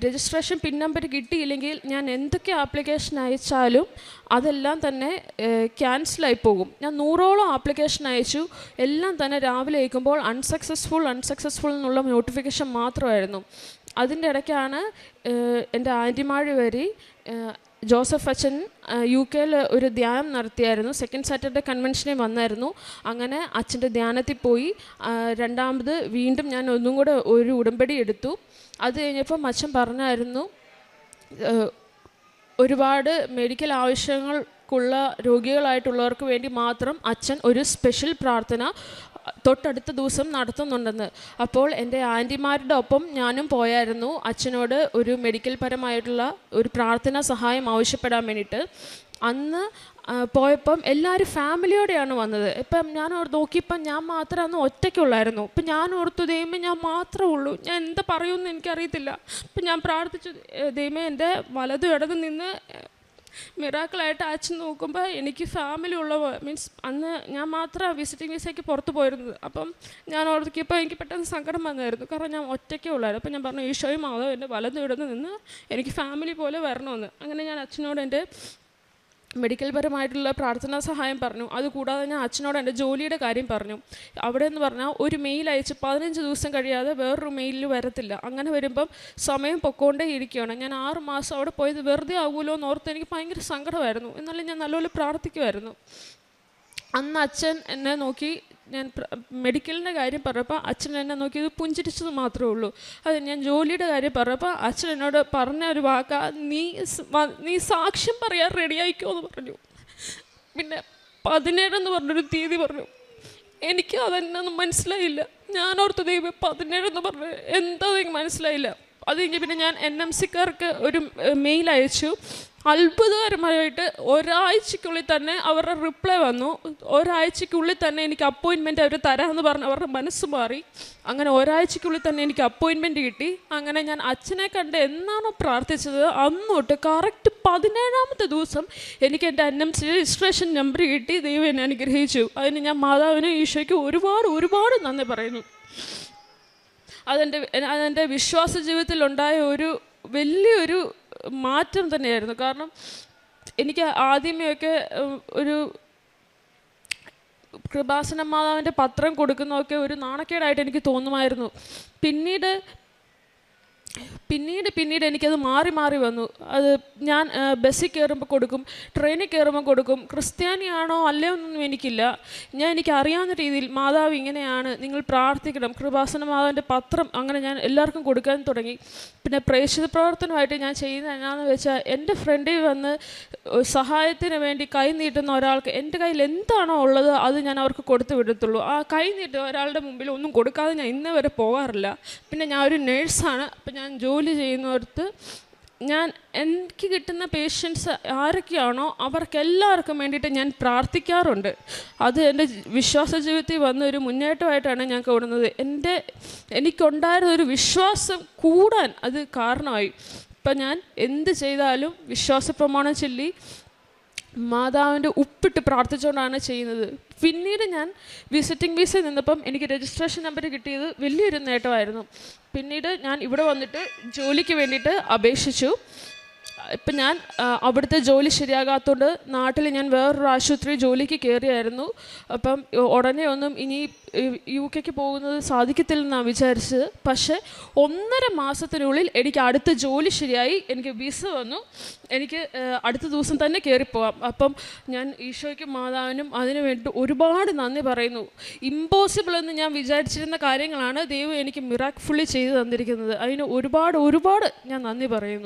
രജിസ്ട്രേഷൻ പിൻ നമ്പർ കിട്ടിയില്ലെങ്കിൽ ഞാൻ എന്തൊക്കെ ആപ്ലിക്കേഷൻ അയച്ചാലും അതെല്ലാം തന്നെ ക്യാൻസലായി പോകും. ഞാൻ 100ഓളം ആപ്ലിക്കേഷൻ അയച്ചു. എല്ലാം തന്നെ രാവിലെ അയക്കുമ്പോൾ അൺസക്സസ്ഫുൾ എന്നുള്ള നോട്ടിഫിക്കേഷൻ മാത്രമായിരുന്നു. അതിൻ്റെ ഇടയ്ക്കാണ് എൻ്റെ ആൻറ്റിമാഴി വരി ജോസഫ് അച്ഛൻ UK ഒരു ധ്യാനം നടത്തിയായിരുന്നു. സെക്കൻഡ് സാറ്റർഡേ കൺവെൻഷനിൽ വന്നായിരുന്നു. അങ്ങനെ അച്ഛൻ്റെ ധ്യാനത്തിൽ പോയി രണ്ടാമത് വീണ്ടും ഞാൻ ഒന്നും കൂടെ ഒരു ഉടമ്പടി എടുത്തു. അത് കഴിഞ്ഞപ്പം അച്ഛൻ പറഞ്ഞായിരുന്നു, ഒരുപാട് മെഡിക്കൽ ആവശ്യങ്ങൾക്കുള്ള രോഗികളായിട്ടുള്ളവർക്ക് വേണ്ടി മാത്രം അച്ഛൻ ഒരു സ്പെഷ്യൽ പ്രാർത്ഥന തൊട്ടടുത്ത ദിവസം നടത്തുന്നുണ്ടെന്ന്. അപ്പോൾ എൻ്റെ ആൻറ്റിമാരുടെ ഒപ്പം ഞാനും പോയായിരുന്നു അച്ഛനോട് ഒരു മെഡിക്കൽ പരമായിട്ടുള്ള ഒരു പ്രാർത്ഥനാ സഹായം ആവശ്യപ്പെടാൻ വേണ്ടിയിട്ട്. അന്ന് പോയപ്പം എല്ലാവരും ഫാമിലിയോടെയാണ് വന്നത്. ഇപ്പം ഞാൻ നോക്കിയപ്പം ഞാൻ മാത്രം അന്ന് ഒറ്റയ്ക്കുള്ളായിരുന്നു. ഇപ്പം ഞാൻ ഓർത്തു, ദൈവമേ ഞാൻ മാത്രമേ ഉള്ളൂ, ഞാൻ എന്താ പറയുമെന്ന് എനിക്കറിയത്തില്ല. ഇപ്പം ഞാൻ പ്രാർത്ഥിച്ചു, ദൈവമേ എൻ്റെ വലതും ഇടതും നിന്ന് മിറാക്കിളായിട്ട് അച്ഛൻ നോക്കുമ്പോൾ എനിക്ക് ഫാമിലി മീൻസ് അന്ന് ഞാൻ മാത്രം വിസിറ്റിംഗ് വിസയ്ക്ക് പുറത്ത് പോയിരുന്നത്. അപ്പം ഞാൻ ഓർക്കിയപ്പോൾ എനിക്ക് പെട്ടെന്ന് സങ്കടം വന്നായിരുന്നു. കാരണം ഞാൻ ഒറ്റയ്ക്കേ ഉള്ളായിരുന്നു. അപ്പം ഞാൻ പറഞ്ഞു, ഈശോയും മാതാവും എൻ്റെ വലതും ഇടന്ന് നിന്ന് എനിക്ക് ഫാമിലി പോലെ വരണമെന്ന്. അങ്ങനെ ഞാൻ അച്ഛനോട് എൻ്റെ മെഡിക്കൽ പരമായിട്ടുള്ള പ്രാർത്ഥനാ സഹായം പറഞ്ഞു. അതുകൂടാതെ ഞാൻ അച്ഛനോട് എൻ്റെ ജോലിയുടെ കാര്യം പറഞ്ഞു. അവിടെ എന്ന് പറഞ്ഞാൽ ഒരു മെയിൽ അയച്ച് 15 ദിവസം കഴിയാതെ വേറൊരു മെയിലിൽ വരത്തില്ല. അങ്ങനെ വരുമ്പം സമയം പൊക്കോണ്ടേ ഇരിക്കുകയാണ്. ഞാൻ 6 മാസം അവിടെ പോയത് വെറുതെ ആകുമല്ലോ എന്ന് ഓർത്ത് എനിക്ക് ഭയങ്കര സങ്കടമായിരുന്നു. എന്നാലും ഞാൻ നല്ലപോലെ പ്രാർത്ഥിക്കുമായിരുന്നു. അന്ന് അച്ഛൻ എന്നെ നോക്കി, ഞാൻ മെഡിക്കലിൻ്റെ കാര്യം പറഞ്ഞപ്പോൾ അച്ഛൻ എന്നെ നോക്കിയത് പുഞ്ചിരിച്ചത് മാത്രമേ ഉള്ളൂ. അത് ഞാൻ ജോലിയുടെ കാര്യം പറഞ്ഞപ്പോൾ അച്ഛൻ എന്നോട് പറഞ്ഞ ഒരു വാക്കാ, നീ സാക്ഷ്യം പറയാൻ റെഡിയായിക്കോ എന്ന് പറഞ്ഞു. പിന്നെ 17 എന്ന് പറഞ്ഞൊരു തീയതി പറഞ്ഞു. എനിക്ക് അതെന്നൊന്നും മനസ്സിലായില്ല. ഞാനോർത്ത് ദൈവം 17 എന്ന് പറഞ്ഞു എന്താ എനിക്ക് മനസ്സിലായില്ല. അത് കഴിഞ്ഞ് പിന്നെ ഞാൻ NMC-ക്കാർക്ക് ഒരു മെയിൽ അയച്ചു. അത്ഭുതകരമായിട്ട് ഒരാഴ്ചയ്ക്കുള്ളിൽ തന്നെ അവരുടെ റിപ്ലൈ വന്നു. ഒരാഴ്ചയ്ക്കുള്ളിൽ തന്നെ എനിക്ക് അപ്പോയിൻമെൻറ്റ് അവർ തരാമെന്ന് പറഞ്ഞ് അവരുടെ മനസ്സ് മാറി. അങ്ങനെ ഒരാഴ്ചയ്ക്കുള്ളിൽ തന്നെ എനിക്ക് അപ്പോയിൻമെൻറ്റ് കിട്ടി. അങ്ങനെ ഞാൻ അച്ഛനെ കണ്ട് എന്നാണോ പ്രാർത്ഥിച്ചത് അന്നോട്ട് കറക്റ്റ് 17ാമത്തെ ദിവസം എനിക്ക് എൻ്റെ NMC രജിസ്ട്രേഷൻ നമ്പർ കിട്ടി. ദൈവം എന്നെ അനുഗ്രഹിച്ചു. അതിന് ഞാൻ മാതാവിനും ഈശോയ്ക്ക് ഒരുപാട് നന്ദി പറയുന്നു. അതെൻ്റെ വിശ്വാസ ജീവിതത്തിലുണ്ടായ ഒരു വലിയൊരു മാറ്റം തന്നെയായിരുന്നു. കാരണം എനിക്ക് ആദ്യമേയൊക്കെ ഒരു കൃപാസന മാതാവിൻ്റെ പത്രം കൊടുക്കുന്നതൊക്കെ ഒരു നാണക്കേടായിട്ട് എനിക്ക് തോന്നുമായിരുന്നു. പിന്നീട് എനിക്കത് മാറി വന്നു. അത് ഞാൻ ബസ്സിൽ കയറുമ്പോൾ കൊടുക്കും, ട്രെയിനിൽ കയറുമ്പോൾ കൊടുക്കും. ക്രിസ്ത്യാനിയാണോ അല്ലയോ എന്നൊന്നും എനിക്കില്ല. എനിക്ക് അറിയാവുന്ന രീതിയിൽ മാതാവ് ഇങ്ങനെയാണ്, നിങ്ങൾ പ്രാർത്ഥിക്കണം, കൃപാസന മാതാവിൻ്റെ പത്രം അങ്ങനെ ഞാൻ എല്ലാവർക്കും കൊടുക്കാൻ തുടങ്ങി. പിന്നെ പ്രേക്ഷിത പ്രവർത്തനമായിട്ട് ഞാൻ ചെയ്യുന്നത് എന്നാന്ന് വെച്ചാൽ, എൻ്റെ ഫ്രണ്ടിൽ വന്ന് സഹായത്തിന് വേണ്ടി കൈ നീട്ടുന്ന ഒരാൾക്ക് എൻ്റെ കയ്യിൽ എന്താണോ ഉള്ളത് അത് ഞാൻ അവർക്ക് കൊടുത്തു വിടത്തുള്ളൂ. ആ കൈ നീട്ടുന്ന ഒരാളുടെ മുമ്പിൽ ഒന്നും കൊടുക്കാതെ ഞാൻ ഇന്നേ വരെ പോകാറില്ല. പിന്നെ ഞാൻ ഒരു നേഴ്സാണ്. അപ്പം ഞാൻ ജോലി ചെയ്യുന്നിടത്ത് എനിക്ക് കിട്ടുന്ന പേഷ്യൻസ് ആരൊക്കെയാണോ അവർക്കെല്ലാവർക്കും വേണ്ടിയിട്ട് ഞാൻ പ്രാർത്ഥിക്കാറുണ്ട്. അത് എൻ്റെ വിശ്വാസ ജീവിതത്തിൽ വന്ന ഒരു മുന്നേറ്റമായിട്ടാണ് ഞാൻ കാണുന്നത്. എനിക്കുണ്ടായിരുന്ന ഒരു വിശ്വാസം കൂടാൻ അത് കാരണമായി. ഇപ്പം ഞാൻ എന്ത് ചെയ്താലും വിശ്വാസ പ്രമാണം ചൊല്ലി മാതാവിൻ്റെ ഉപ്പിട്ട് പ്രാർത്ഥിച്ചുകൊണ്ടാണ് ചെയ്യുന്നത്. പിന്നീട് ഞാൻ വിസിറ്റിംഗ് വിസയിൽ നിന്നപ്പം എനിക്ക് രജിസ്ട്രേഷൻ നമ്പർ കിട്ടിയത് വലിയൊരു നേട്ടമായിരുന്നു. പിന്നീട് ഞാൻ ഇവിടെ വന്നിട്ട് ജോലിക്ക് വേണ്ടിയിട്ട് അപേക്ഷിച്ചു. ഇപ്പം ഞാൻ അവിടുത്തെ ജോലി ശരിയാകാത്തതുകൊണ്ട് നാട്ടിൽ ഞാൻ വേറൊരു ആശുപത്രി ജോലിക്ക് കയറിയായിരുന്നു. അപ്പം ഉടനെ ഒന്നും ഇനി UK പോകുന്നത് സാധിക്കത്തില്ലെന്നാണ് വിചാരിച്ചത്. പക്ഷേ 1.5 മാസത്തിനുള്ളിൽ എനിക്ക് അടുത്ത ജോലി ശരിയായി, എനിക്ക് വിസ വന്നു, എനിക്ക് അടുത്ത ദിവസം തന്നെ കയറിപ്പോവാം. അപ്പം ഞാൻ ഈശോയ്ക്കും മാതാവിനും അതിനു വേണ്ടി ഒരുപാട് നന്ദി പറയുന്നു. ഇമ്പോസിബിൾ എന്ന് ഞാൻ വിചാരിച്ചിരുന്ന കാര്യങ്ങളാണ് ദൈവം എനിക്ക് മിറാക്കിൾഫുള്ളി ചെയ്തു തന്നിരിക്കുന്നത്. അതിന് ഒരുപാട് ഞാൻ നന്ദി പറയുന്നു.